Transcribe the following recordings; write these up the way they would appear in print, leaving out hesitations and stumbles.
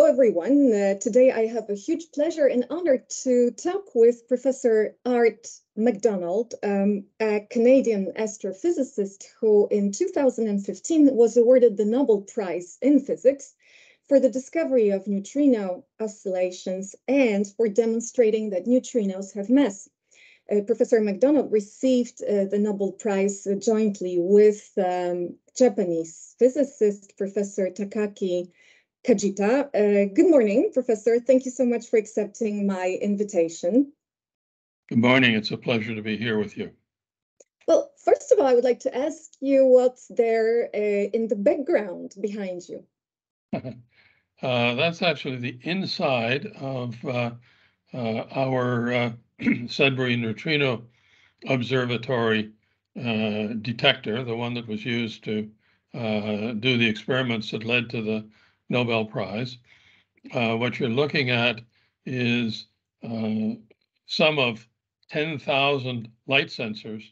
everyone. Today I have a huge pleasure and honor to talk with Professor Art McDonald, a Canadian astrophysicist who in 2015 was awarded the Nobel Prize in Physics for the discovery of neutrino oscillations and for demonstrating that neutrinos have mass. Professor McDonald received the Nobel Prize jointly with Japanese physicist Professor Takaaki Kajita. Good morning, Professor. Thank you so much for accepting my invitation. Good morning. It's a pleasure to be here with you. Well, first of all, I would like to ask you what's there in the background behind you. That's actually the inside of our Sudbury Neutrino Observatory detector, the one that was used to do the experiments that led to the Nobel Prize. What you're looking at is some of 10,000 light sensors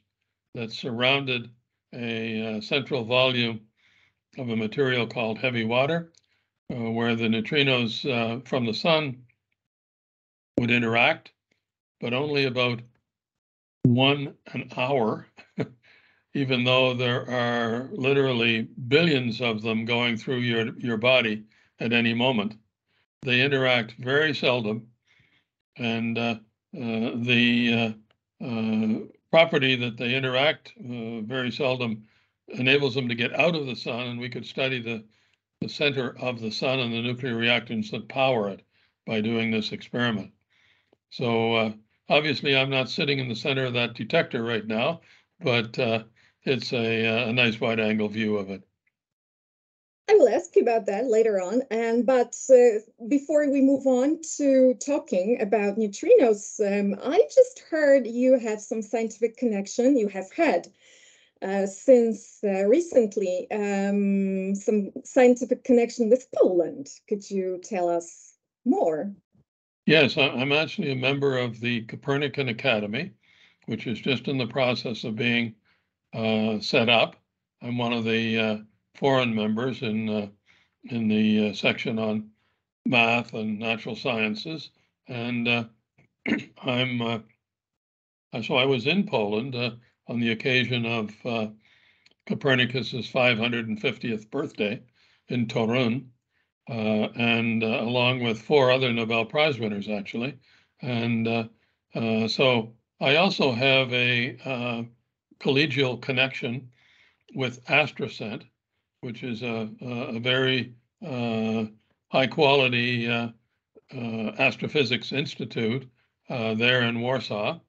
that surrounded a central volume of a material called heavy water, where the neutrinos from the sun would interact, but only about 1 an hour, even though there are literally billions of them going through your body at any moment. They interact very seldom, and the property that they interact very seldom enables them to get out of the sun, and we could study the center of the sun and the nuclear reactants that power it by doing this experiment. So obviously I'm not sitting in the center of that detector right now, but it's a nice wide angle view of it. I will ask you about that later on. But before we move on to talking about neutrinos, I just heard you have some scientific connection. You have had since recently some scientific connection with Poland. Could you tell us more? Yes, I'm actually a member of the Copernican Academy, which is just in the process of being set up. I'm one of the foreign members in the section on math and natural sciences, and so I was in Poland on the occasion of Copernicus's 550th birthday in Torun, and along with 4 other Nobel Prize winners, actually. And so I also have a collegial connection with Astrocent, which is a very high quality astrophysics institute there in Warsaw.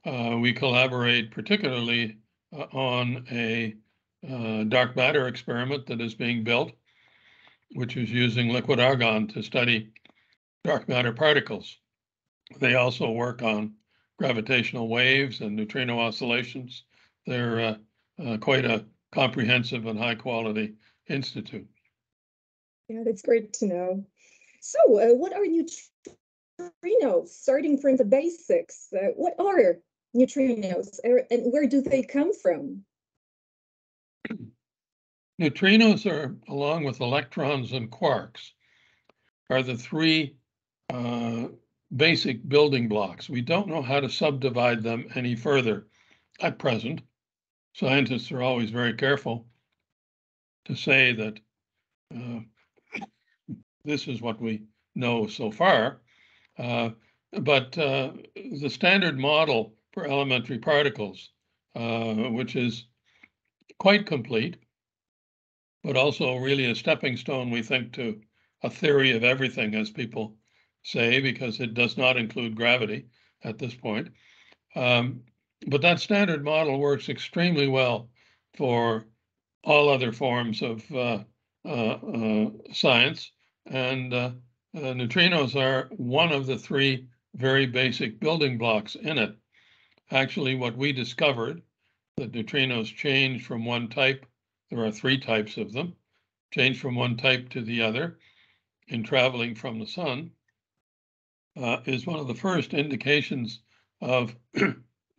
We collaborate particularly on a dark matter experiment that is being built, which is using liquid argon to study dark matter particles. They also work on gravitational waves and neutrino oscillations. They're quite a comprehensive and high quality institute. Yeah, that's great to know. So what are neutrinos? Starting from the basics, what are neutrinos and where do they come from? Neutrinos are, along with electrons and quarks, are the 3 basic building blocks. We don't know how to subdivide them any further at present. Scientists are always very careful to say that this is what we know so far. But the standard model for elementary particles, which is quite complete, but also really a stepping stone, we think, to a theory of everything, as people say, because it does not include gravity at this point. But that standard model works extremely well for all other forms of science. And neutrinos are one of the 3 very basic building blocks in it. Actually, what we discovered, that neutrinos change from one type, there are 3 types of them, change from one type to the other in traveling from the sun, is one of the first indications of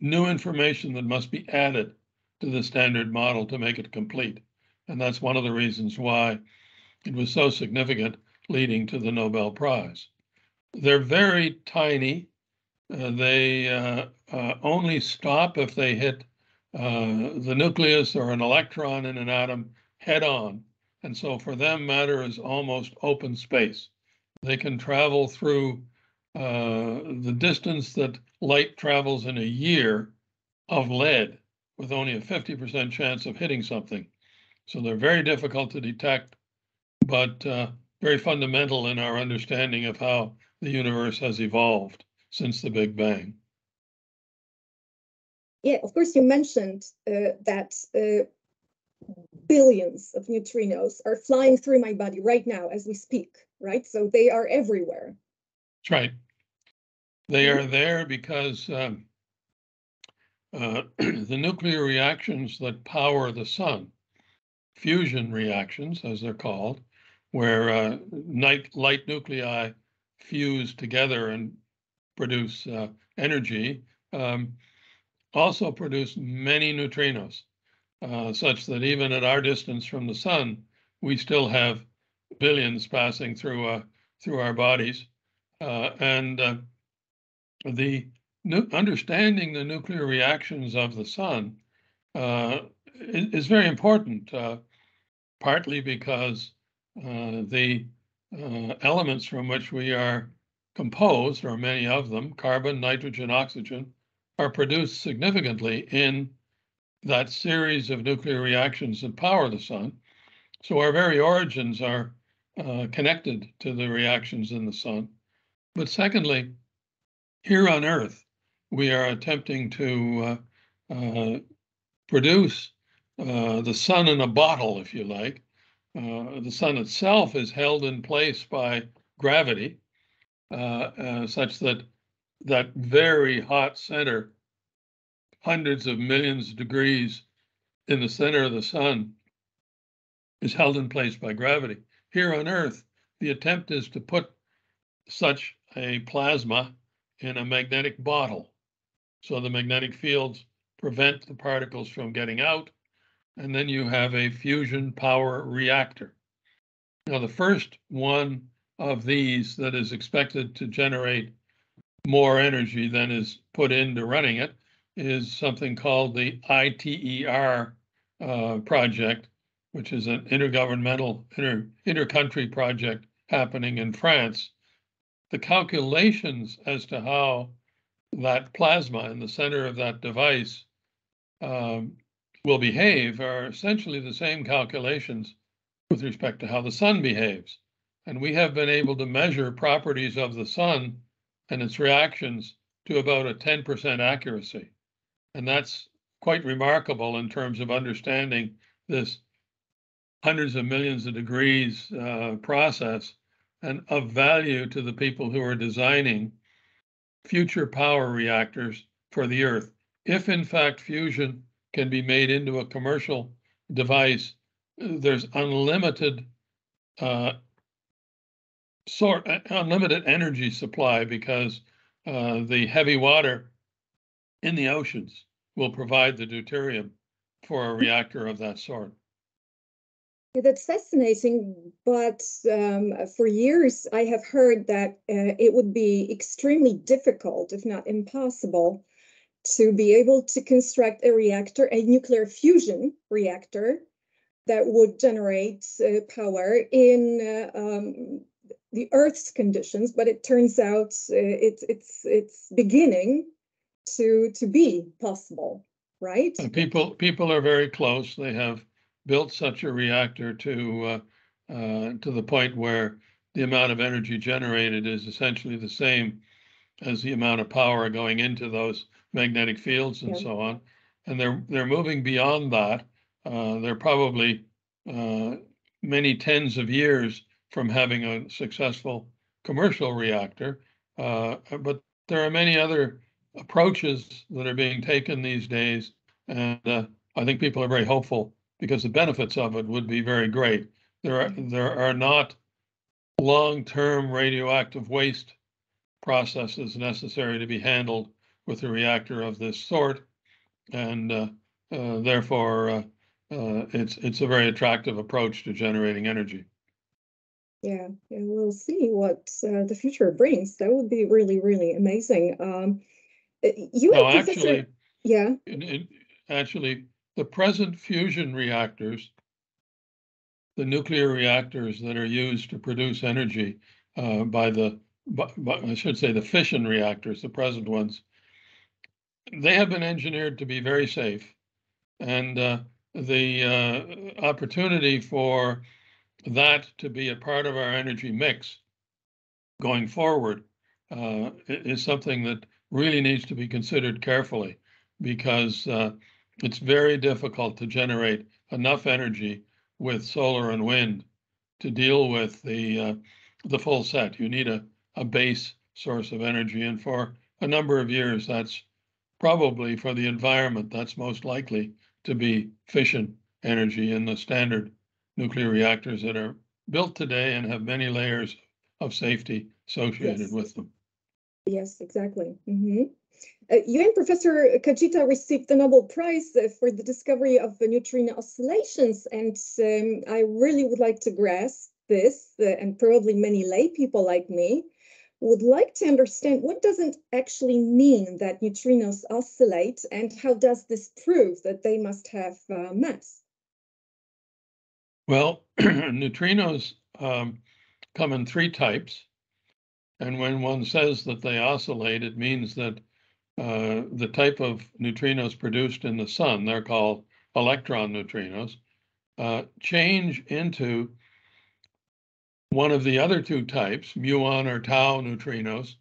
new information that must be added to the standard model to make it complete. And that's one of the reasons why it was so significant leading to the Nobel Prize. They're very tiny. They only stop if they hit the nucleus or an electron in an atom head on. And so for them, matter is almost open space. They can travel through the distance that light travels in a year of lead with only a 50% chance of hitting something. So they're very difficult to detect, but very fundamental in our understanding of how the universe has evolved since the Big Bang. Yeah, of course, you mentioned that billions of neutrinos are flying through my body right now as we speak, right? So they are everywhere. That's right. They are there because the nuclear reactions that power the sun, fusion reactions, as they're called, where light nuclei fuse together and produce energy, also produce many neutrinos, such that even at our distance from the sun, we still have billions passing through our bodies. Understanding the nuclear reactions of the sun is very important, partly because the elements from which we are composed, or many of them, carbon, nitrogen, oxygen, are produced significantly in that series of nuclear reactions that power the sun. So our very origins are connected to the reactions in the sun. But secondly, here on Earth, we are attempting to produce the sun in a bottle, if you like. The sun itself is held in place by gravity, such that that very hot center, hundreds of millions of degrees in the center of the sun, is held in place by gravity. Here on Earth, the attempt is to put such a plasma in a magnetic bottle, so the magnetic fields prevent the particles from getting out, and then you have a fusion power reactor. Now, the first one of these that is expected to generate more energy than is put into running it is something called the ITER project, which is an intergovernmental, inter-country project happening in France. The calculations as to how that plasma in the center of that device will behave are essentially the same calculations with respect to how the sun behaves. And we have been able to measure properties of the sun and its reactions to about a 10% accuracy. And that's quite remarkable in terms of understanding this hundreds of millions of degrees process, and of value to the people who are designing future power reactors for the Earth. If in fact fusion can be made into a commercial device, there's unlimited energy supply, because the heavy water in the oceans will provide the deuterium for a reactor of that sort. Yeah, that's fascinating, but for years I have heard that it would be extremely difficult, if not impossible, to be able to construct a reactor, a nuclear fusion reactor, that would generate power in the Earth's conditions. But it turns out it's beginning to be possible, right? And people are very close. They have built such a reactor to the point where the amount of energy generated is essentially the same as the amount of power going into those magnetic fields and so on. And they're moving beyond that. They're probably many tens of years from having a successful commercial reactor. But there are many other approaches that are being taken these days. And I think people are very hopeful, because the benefits of it would be very great. There are not long-term radioactive waste processes necessary to be handled with a reactor of this sort, and therefore it's a very attractive approach to generating energy. Yeah, we'll see what the future brings. That would be really, really amazing. You No, and Professor, yeah, actually, the present fusion reactors, the nuclear reactors that are used to produce energy I should say the fission reactors, the present ones, they have been engineered to be very safe. And the opportunity for that to be a part of our energy mix going forward is something that really needs to be considered carefully, because it's very difficult to generate enough energy with solar and wind to deal with the full set. You need a base source of energy, and for a number of years, that's probably, for the environment, that's most likely to be fission energy in the standard nuclear reactors that are built today and have many layers of safety associated with them. Yes, exactly. You and Professor Kajita received the Nobel Prize for the discovery of the neutrino oscillations, and I really would like to grasp this, and probably many lay people like me would like to understand what does it actually mean that neutrinos oscillate, and how does this prove that they must have mass? Well, neutrinos come in three types, and when one says that they oscillate, it means that the type of neutrinos produced in the sun, they're called electron neutrinos, change into one of the other two types, muon or tau neutrinos,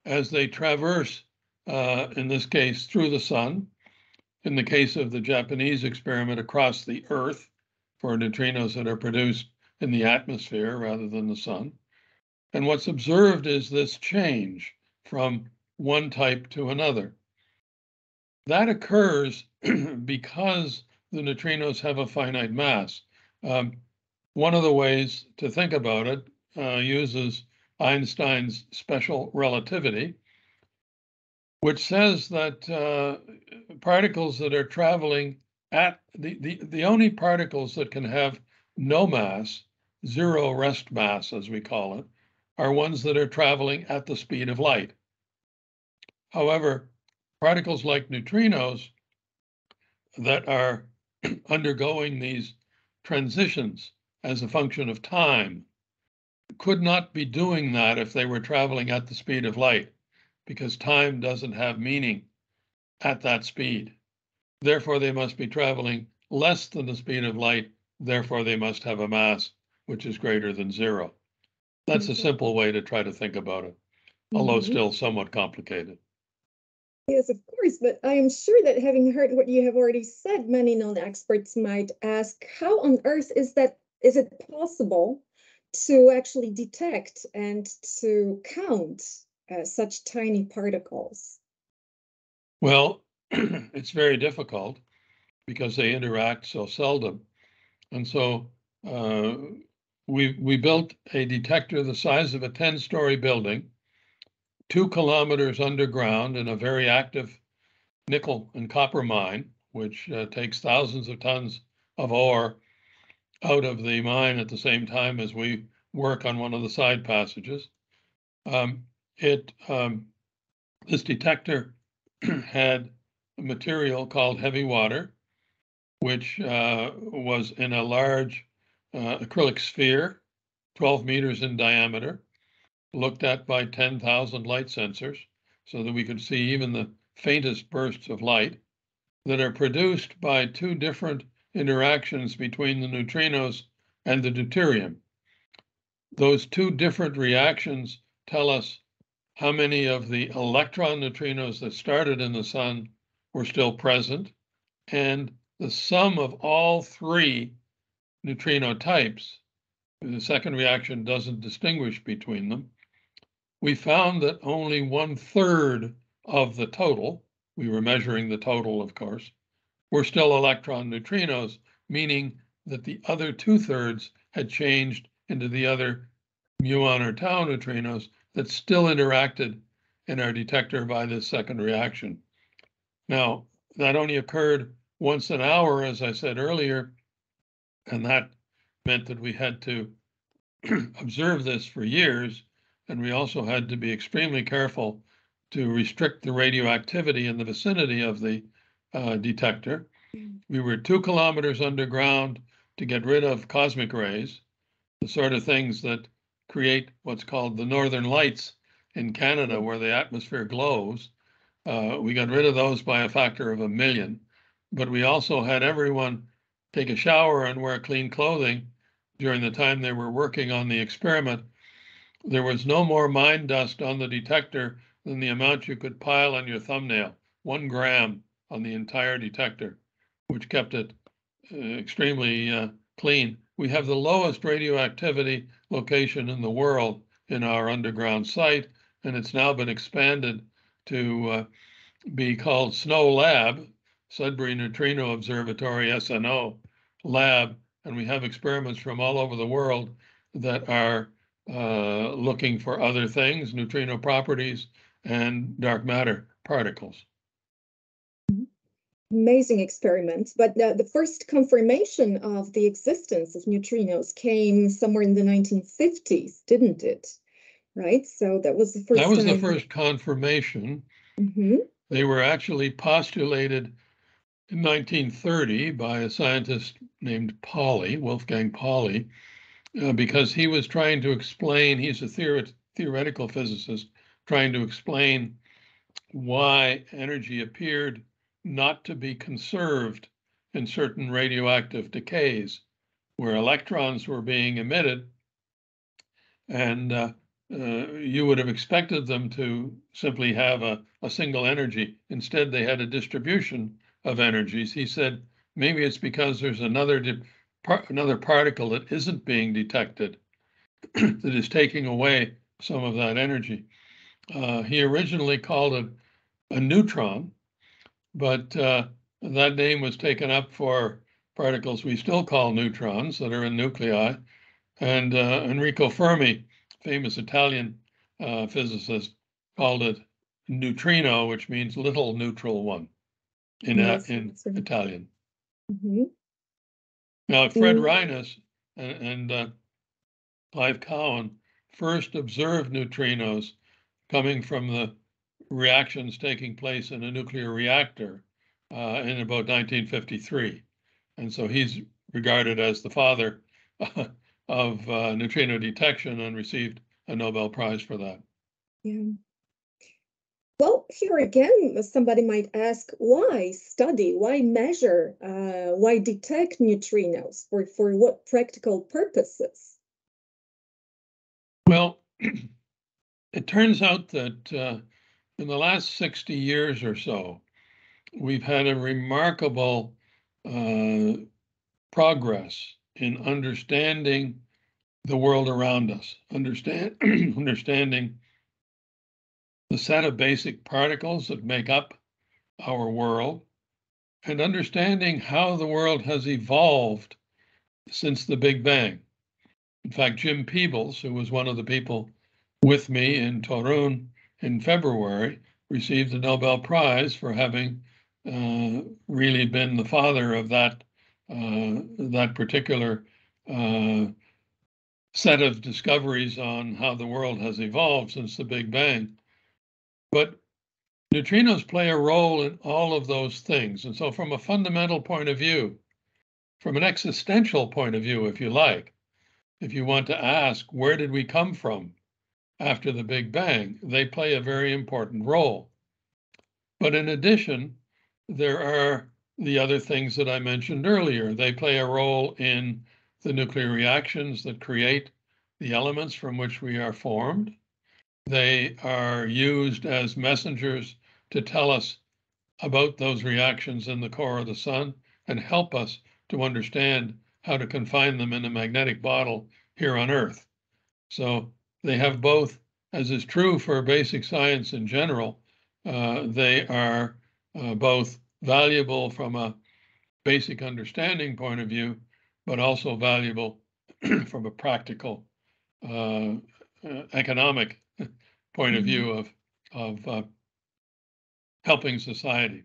as they traverse, in this case, through the sun. In the case of the Japanese experiment, across the Earth, for neutrinos that are produced in the atmosphere rather than the sun. And what's observed is this change from one type to another. That occurs because the neutrinos have a finite mass. One of the ways to think about it uses Einstein's special relativity, which says that particles that are traveling at the only particles that can have no mass, zero rest mass, as we call it, are ones that are traveling at the speed of light. However, particles like neutrinos that are undergoing these transitions as a function of time could not be doing that if they were traveling at the speed of light, because time doesn't have meaning at that speed. Therefore, they must be traveling less than the speed of light. Therefore, they must have a mass which is greater than zero. That's a simple way to try to think about it, although still somewhat complicated. Yes, of course, but I am sure that having heard what you have already said, many non-experts might ask, how on earth is it possible to actually detect and to count such tiny particles? Well, it's very difficult because they interact so seldom. And so we built a detector the size of a 10-story building, 2 kilometers underground in a very active nickel and copper mine, which takes thousands of tons of ore out of the mine at the same time as we work on one of the side passages. This detector had a material called heavy water, which was in a large acrylic sphere, 12 meters in diameter, looked at by 10,000 light sensors so that we could see even the faintest bursts of light that are produced by two different interactions between the neutrinos and the deuterium. Those two different reactions tell us how many of the electron neutrinos that started in the sun were still present, and the sum of all three neutrino types, the second reaction doesn't distinguish between them. We found that only 1/3 of the total, we were measuring the total, of course, were still electron neutrinos, meaning that the other 2/3 had changed into the other muon or tau neutrinos that still interacted in our detector by this second reaction. Now, that only occurred once an hour, as I said earlier, and that meant that we had to observed this for years, and we also had to be extremely careful to restrict the radioactivity in the vicinity of the detector. We were 2 kilometers underground to get rid of cosmic rays, the sort of things that create what's called the northern lights in Canada, where the atmosphere glows. We got rid of those by a factor of 1,000,000, but we also had everyone take a shower and wear clean clothing during the time they were working on the experiment. There was no more mine dust on the detector than the amount you could pile on your thumbnail, 1 gram on the entire detector, which kept it extremely clean. We have the lowest radioactivity location in the world in our underground site, and it's now been expanded to be called SNO Lab, Sudbury Neutrino Observatory, SNO Lab, and we have experiments from all over the world that are looking for other things, neutrino properties, and dark matter particles. Amazing experiments, but the first confirmation of the existence of neutrinos came somewhere in the 1950s, didn't it? Right, so that was the first That was time. the first confirmation. Mm-hmm. They were actually postulated in 1930 by a scientist named Pauli, Wolfgang Pauli, because he was trying to explain, he's a theoretical physicist, trying to explain why energy appeared not to be conserved in certain radioactive decays, where electrons were being emitted, and you would have expected them to simply have a single energy. Instead, they had a distribution of energies. He said, maybe it's because there's another particle that isn't being detected that is taking away some of that energy. He originally called it a neutron, but that name was taken up for particles we still call neutrons that are in nuclei. And Enrico Fermi, famous Italian physicist, called it neutrino, which means little neutral one in Italian. Mm-hmm. Now, Fred Reines and Clive Cowan first observed neutrinos coming from the reactions taking place in a nuclear reactor in about 1953. And so he's regarded as the father of neutrino detection and received a Nobel Prize for that. Yeah. Well, here again, somebody might ask, why study, why measure, why detect neutrinos, for what practical purposes? Well, it turns out that in the last 60 years or so, we've had a remarkable progress in understanding the world around us, understanding the set of basic particles that make up our world, and understanding how the world has evolved since the Big Bang. In fact, Jim Peebles, who was one of the people with me in Torun in February, received the Nobel Prize for having really been the father of that particular set of discoveries on how the world has evolved since the Big Bang. But neutrinos play a role in all of those things. And so from a fundamental point of view, from an existential point of view, if you like, if you want to ask, where did we come from after the Big Bang, they play a very important role. But in addition, there are the other things that I mentioned earlier. They play a role in the nuclear reactions that create the elements from which we are formed. They are used as messengers to tell us about those reactions in the core of the sun and help us to understand how to confine them in a magnetic bottle here on Earth. So they have both, as is true for basic science in general, they are both valuable from a basic understanding point of view, but also valuable from a practical economic point of view of helping society.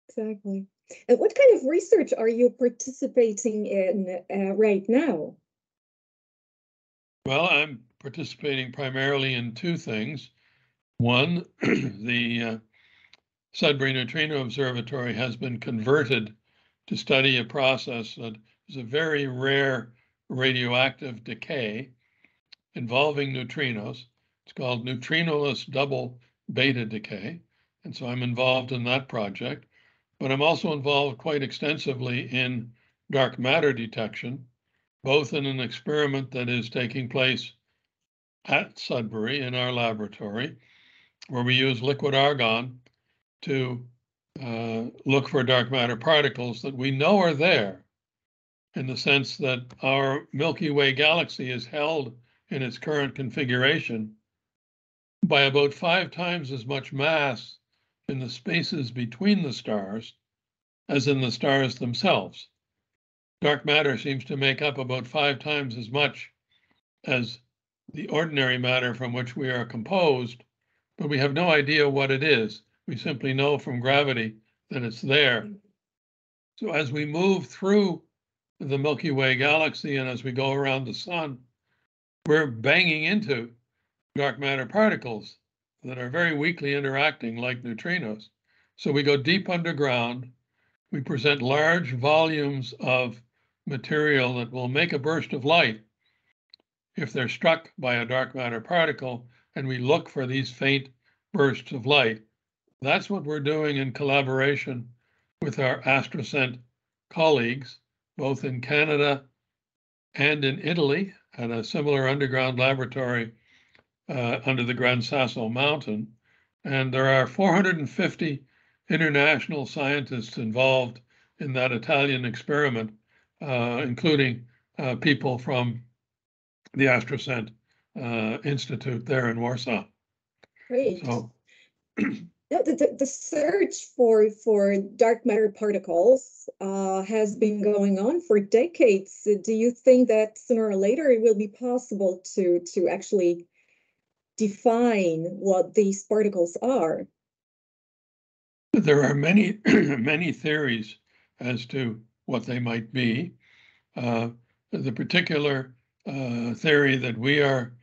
Exactly. And what kind of research are you participating in right now? Well, I'm participating primarily in two things. One, the Sudbury Neutrino Observatory has been converted to study a process that is a very rare radioactive decay involving neutrinos. It's called neutrinoless double beta decay. And so I'm involved in that project, but I'm also involved quite extensively in dark matter detection, both in an experiment that is taking place at Sudbury in our laboratory, where we use liquid argon to look for dark matter particles that we know are there, in the sense that our Milky Way galaxy is held in its current configuration by about 5 times as much mass in the spaces between the stars as in the stars themselves. Dark matter seems to make up about 5 times as much as the ordinary matter from which we are composed, but we have no idea what it is. We simply know from gravity that it's there. So as we move through the Milky Way galaxy and as we go around the sun, we're banging into dark matter particles that are very weakly interacting like neutrinos. So we go deep underground, we present large volumes of material that will make a burst of light if they're struck by a dark matter particle, and we look for these faint bursts of light. That's what we're doing in collaboration with our AstroScent colleagues, both in Canada and in Italy, at a similar underground laboratory under the Gran Sasso mountain. And there are 450 international scientists involved in that Italian experiment, including people from the AstroScent Institute there in Warsaw. Great. So, the search for dark matter particles has been going on for decades. Do you think that sooner or later it will be possible to actually define what these particles are? There are many, many theories as to what they might be. The particular theory that we are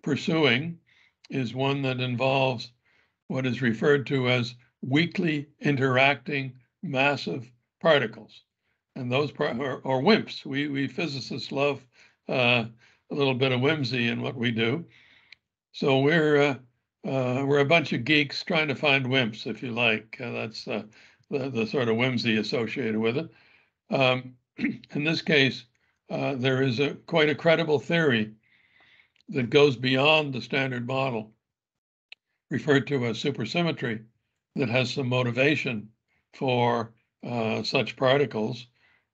pursuing is one that involves what is referred to as weakly interacting massive particles. And those or WIMPs. We physicists love a little bit of whimsy in what we do. So we're a bunch of geeks trying to find WIMPs, if you like. That's the sort of whimsy associated with it. In this case, there is quite a credible theory that goes beyond the standard model, referred to as supersymmetry, that has some motivation for such particles.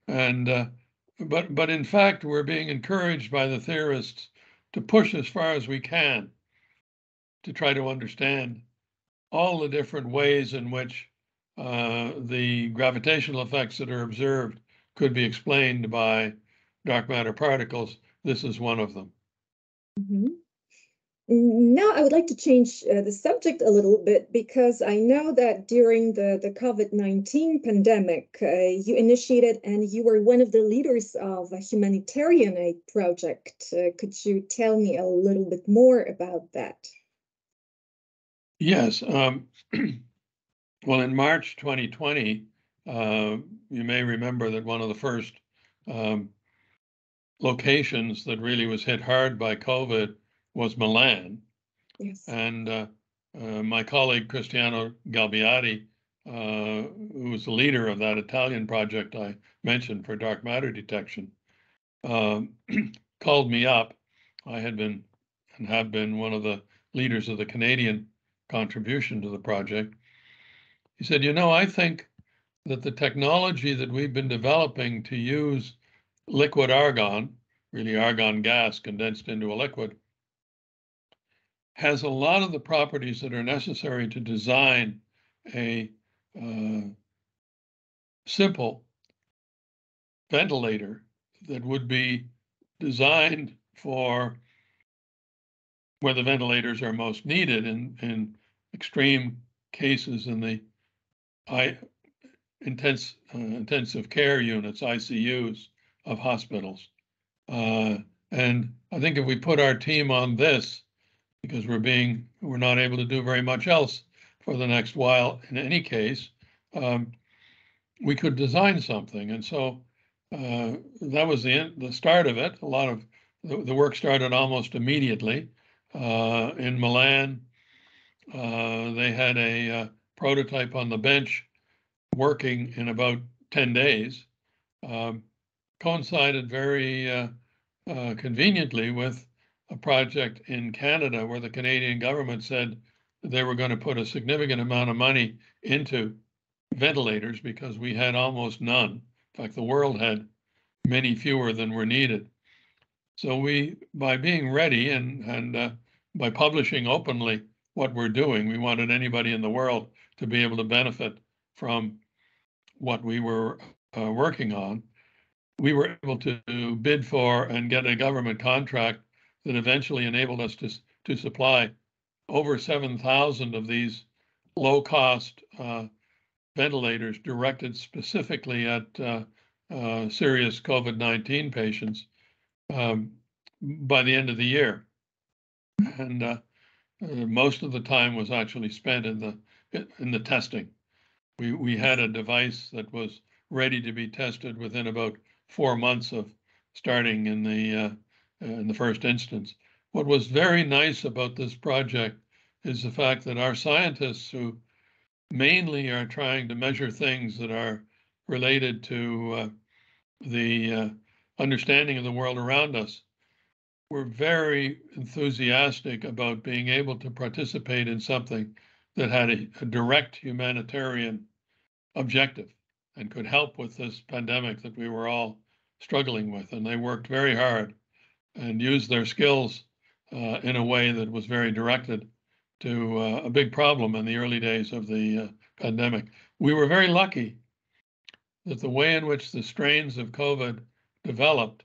And but in fact, we're being encouraged by the theorists to push as far as we can to try to understand all the different ways in which the gravitational effects that are observed could be explained by dark matter particles. This is one of them. Mm-hmm. Now I would like to change the subject a little bit, because I know that during the COVID-19 pandemic, you initiated and you were one of the leaders of a Humanitarian project. Could you tell me a little bit more about that? Yes. Well, in March 2020, you may remember that one of the first locations that really was hit hard by COVID was Milan. Yes. And my colleague Cristiano Galbiati, who was the leader of that Italian project I mentioned for dark matter detection, called me up. I had been and have been one of the leaders of the Canadian contribution to the project. He said, you know, I think that the technology that we've been developing to use liquid argon, really argon gas condensed into a liquid, has a lot of the properties that are necessary to design a simple ventilator that would be designed for where the ventilators are most needed in extreme cases in the intensive care units, ICUs of hospitals. And I think if we put our team on this, because we're not able to do very much else for the next while in any case, we could design something. And so that was the start of it. A lot of the work started almost immediately. In Milan, they had a prototype on the bench working in about 10 days, coincided very conveniently with a project in Canada where the Canadian government said they were going to put a significant amount of money into ventilators because we had almost none. In fact, the world had many fewer than were needed. So we, by being ready and by publishing openly what we're doing, we wanted anybody in the world to be able to benefit from what we were working on. We were able to bid for and get a government contract that eventually enabled us to supply over 7,000 of these low-cost ventilators directed specifically at serious COVID-19 patients by the end of the year. And most of the time was actually spent in the testing. We had a device that was ready to be tested within about 4 months of starting in the first instance. What was very nice about this project is the fact that our scientists, who mainly are trying to measure things that are related to the understanding of the world around us, were very enthusiastic about being able to participate in something that had a direct humanitarian objective and could help with this pandemic that we were all struggling with. And they worked very hard and used their skills in a way that was very directed to a big problem in the early days of the pandemic. We were very lucky that the way in which the strains of COVID developed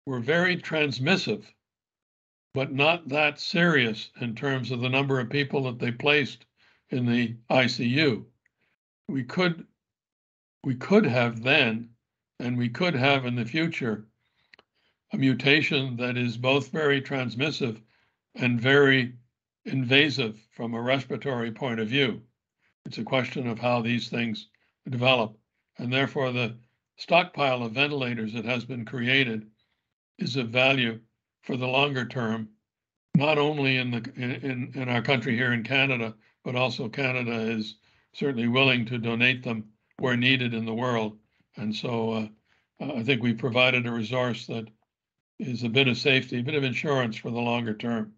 were very transmissive, but not that serious in terms of the number of people that they placed in the ICU. We could have then, and we could have in the future, a mutation that is both very transmissive and very invasive from a respiratory point of view. It's a question of how these things develop. And therefore, the stockpile of ventilators that has been created is of value for the longer term, not only in our country here in Canada, but also Canada is certainly willing to donate them where needed in the world. And so I think we provided a resource that is a bit of safety, a bit of insurance for the longer term.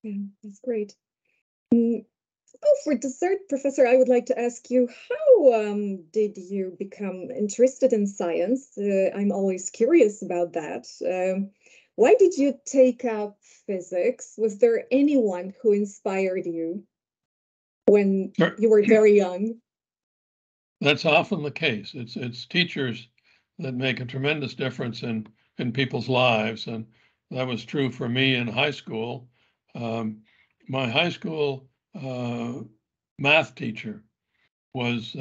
Yeah, that's great. For dessert, Professor, I would like to ask you, how did you become interested in science? I'm always curious about that. Why did you take up physics? Was there anyone who inspired you when you were very young? That's often the case. It's teachers that make a tremendous difference in people's lives, and that was true for me in high school. My high school math teacher was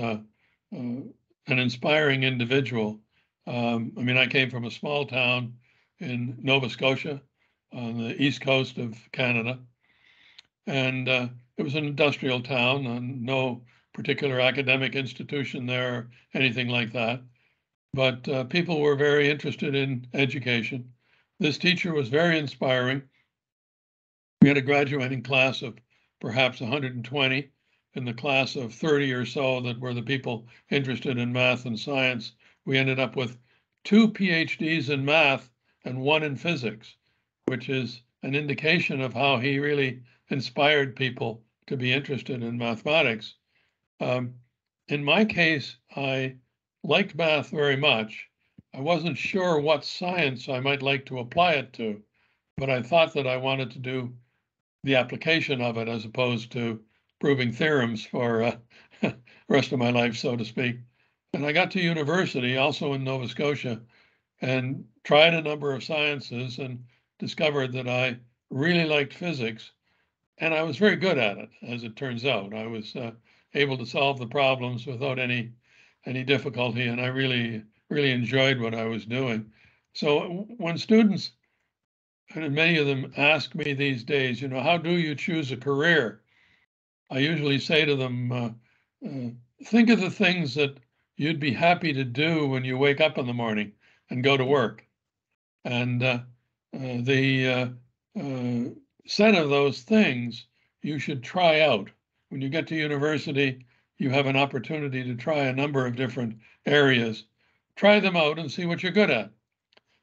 an inspiring individual. I mean, I came from a small town in Nova Scotia on the east coast of Canada, and it was an industrial town and no particular academic institution there or anything like that. But people were very interested in education. This teacher was very inspiring. We had a graduating class of perhaps 120. In the class of 30 or so that were the people interested in math and science, we ended up with 2 PhDs in math and 1 in physics, which is an indication of how he really inspired people to be interested in mathematics. In my case, I liked math very much. I wasn't sure what science I might like to apply it to, but I thought that I wanted to do the application of it as opposed to proving theorems for the rest of my life, so to speak. And I got to university, also in Nova Scotia, and tried a number of sciences and discovered that I really liked physics. And I was very good at it, as it turns out. I was able to solve the problems without any difficulty, and I really enjoyed what I was doing. So when students and many of them ask me these days, you know, how do you choose a career? I usually say to them, think of the things that you'd be happy to do when you wake up in the morning and go to work. And the set of those things you should try out. When you get to university, you have an opportunity to try a number of different areas. Try them out and see what you're good at.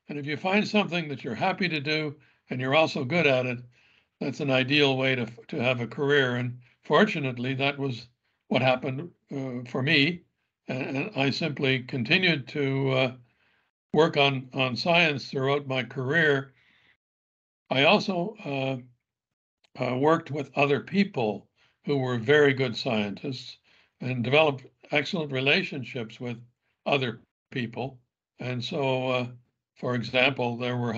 And if you find something that you're happy to do and you're also good at it, that's an ideal way to have a career. And fortunately, that was what happened for me. And I simply continued to work on science throughout my career. I also worked with other people who were very good scientists and developed excellent relationships with other people. And so, for example, there were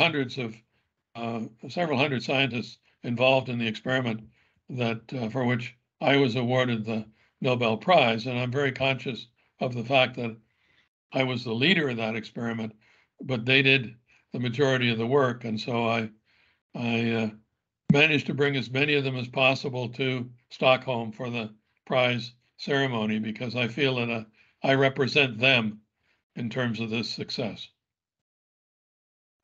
several hundred scientists involved in the experiment that for which I was awarded the Nobel Prize. And I'm very conscious of the fact that I was the leader of that experiment, but they did the majority of the work. And so I managed to bring as many of them as possible to Stockholm for the prize ceremony, because I feel that I represent them in terms of this success.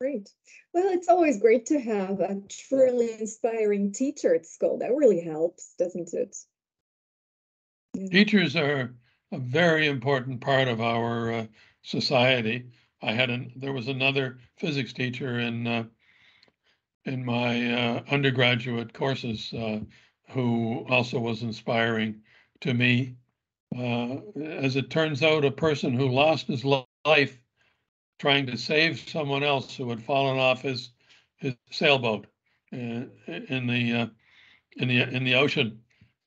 Great. Well, it's always great to have a truly inspiring teacher at school. That really helps, doesn't it? Yeah. Teachers are a very important part of our society. There was another physics teacher in my undergraduate courses who also was inspiring to me. As it turns out, a person who lost his life trying to save someone else who had fallen off his sailboat in the ocean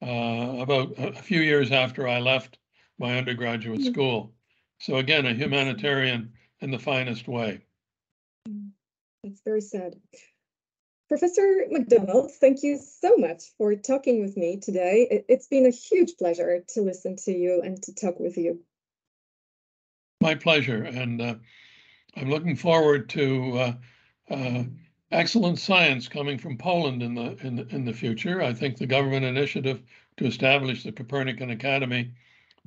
about a few years after I left my undergraduate school. So again, a humanitarian in the finest way. That's very sad. Professor McDonald, thank you so much for talking with me today. It's been a huge pleasure to listen to you and to talk with you. My pleasure, and I'm looking forward to excellent science coming from Poland in the future. I think the government initiative to establish the Copernican Academy,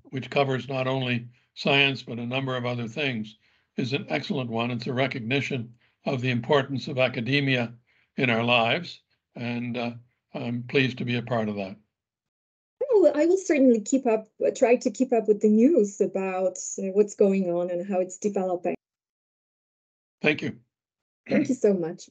which covers not only science but a number of other things, is an excellent one. It's a recognition of the importance of academia in our lives, and I'm pleased to be a part of that. Well, I will certainly try to keep up with the news about what's going on and how it's developing. Thank you. Thank you so much.